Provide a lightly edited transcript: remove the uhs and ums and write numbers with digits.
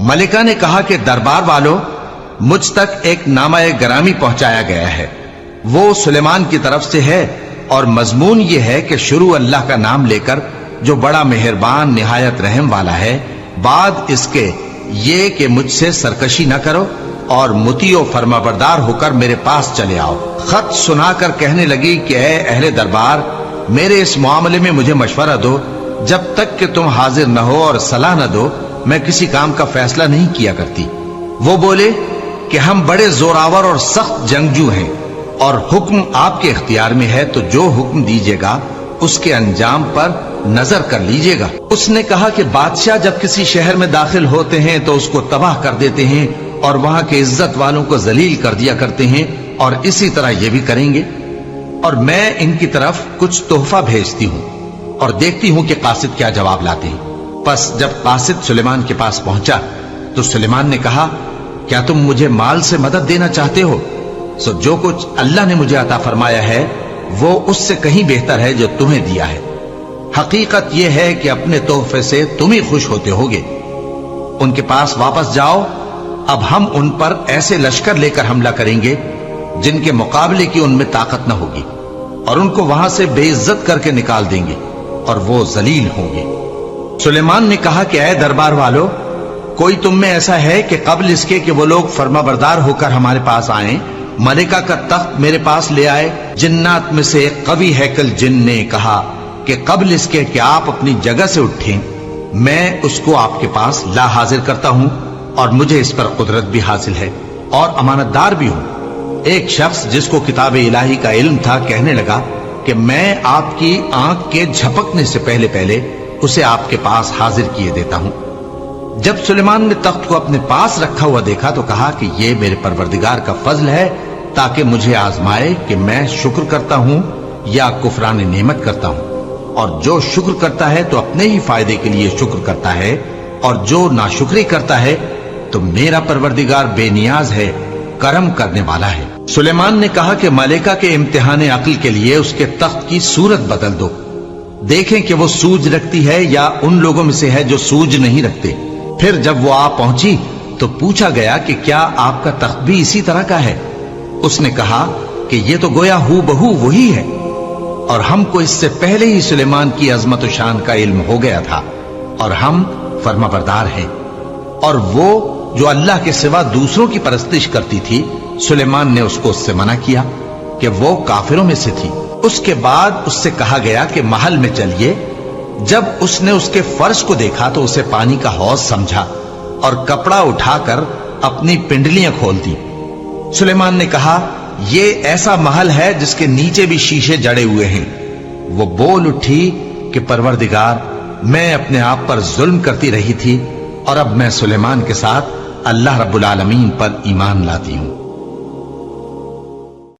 मलिका ने कहा कि दरबार वालों, मुझ तक एक नामा गरामी पहुंचाया गया है। वो सुलेमान की तरफ से है और मजमून ये है कि शुरू अल्लाह का नाम लेकर, जो बड़ा मेहरबान निहायत रहम वाला है, बाद इसके ये कि मुझसे सरकशी न करो और मुतीओ फरमाबरदार होकर मेरे पास चले आओ। खत सुनाकर कहने लगी कि ऐ अहले दरबार, मेरे इस मामले में मुझे मशवरा दो। जब तक कि तुम हाजिर न हो और सलाह न दो, मैं किसी काम का फैसला नहीं किया करती। वो बोले कि हम बड़े जोरावर और सख्त जंगजू हैं और हुक्म आपके इख्तियार में है, तो जो हुक्म दीजिएगा उसके अंजाम पर नजर कर लीजिएगा। उसने कहा कि बादशाह जब किसी शहर में दाखिल होते हैं तो उसको तबाह कर देते हैं और वहां के इज्जत वालों को जलील कर दिया करते हैं, और इसी तरह ये भी करेंगे। और मैं इनकी तरफ कुछ तोहफा भेजती हूँ और देखती हूँ कि कासिद क्या जवाब लाते हैं। बस जब कासिद सुलेमान के पास पहुंचा तो सुलेमान ने कहा, क्या तुम मुझे माल से मदद देना चाहते हो? सो जो कुछ अल्लाह ने मुझे अता फरमाया है वो उससे कहीं बेहतर है जो तुम्हें दिया है। हकीकत यह है कि अपने तोहफे से तुम ही खुश होते होगे। उनके पास वापस जाओ। अब हम उन पर ऐसे लश्कर लेकर हमला करेंगे जिनके मुकाबले की उनमें ताकत न होगी, और उनको वहां से बेइज्जत करके निकाल देंगे और वो जलील होंगे। सुलेमान ने कहा कि ऐ दरबार वालों, कोई तुम में ऐसा है कि कब्ल इसके कि वो लोग फरमाबरदार होकर हमारे पास आए, मलिका का तख्त मेरे पास ले आए? जिन्नात में से एक कवि हैकल जिन ने कहा कि कब्ल इसके कि आप अपनी जगह से उठें, मैं उसको आपके पास ला हाजिर करता हूं और मुझे इस पर कुदरत भी हासिल है और अमानतदार भी हूं। एक शख्स जिसको किताब इलाही का इल्म था कहने लगा कि मैं आपकी आंख के झपकने से पहले पहले उसे आपके पास हाजिर किए देता हूं। जब सुलेमान ने तख्त को अपने पास रखा हुआ देखा तो कहा कि ये मेरे परवरदिगार का फजल है, ताकि मुझे आजमाए कि मैं शुक्र करता हूं या कुफरान नेमत करता हूं। और जो शुक्र करता है तो अपने ही फायदे के लिए शुक्र करता है, और जो नाशुक्री करता है तो मेरा परवरदिगार बेनियाज है, करम करने वाला है। सुलेमान ने कहा कि मलिका के इम्तिहान अक्ल के लिए उसके तख्त की सूरत बदल दो, देखें कि वो सूझ रखती है या उन लोगों में से है जो सूझ नहीं रखते। फिर जब वो आ पहुंची तो पूछा गया कि क्या आपका तख्त भी इसी तरह का है? उसने कहा कि ये तो गोया हू बहू वही है, और हमको इससे पहले ही सुलेमान की अजमत और शान का इल्म हो गया था, और हम फरमाबरदार हैं। और वो जो अल्लाह के सिवा दूसरों की परस्तिश करती थी, सुलेमान ने उसको उससे मना किया कि वो काफिरों में से थी। उसके बाद उससे कहा गया कि महल में चलिए। जब उसने उसके फर्श को देखा तो उसे पानी का हौज समझा और कपड़ा उठाकर अपनी पिंडलियां खोल दी। सुलेमान ने कहा, ये ऐसा महल है जिसके नीचे भी शीशे जड़े हुए हैं। वो बोल उठी कि परवरदिगार, मैं अपने आप पर जुल्म करती रही थी और अब मैं सुलेमान के साथ अल्लाह रब्बुल आलमीन पर ईमान लाती हूं।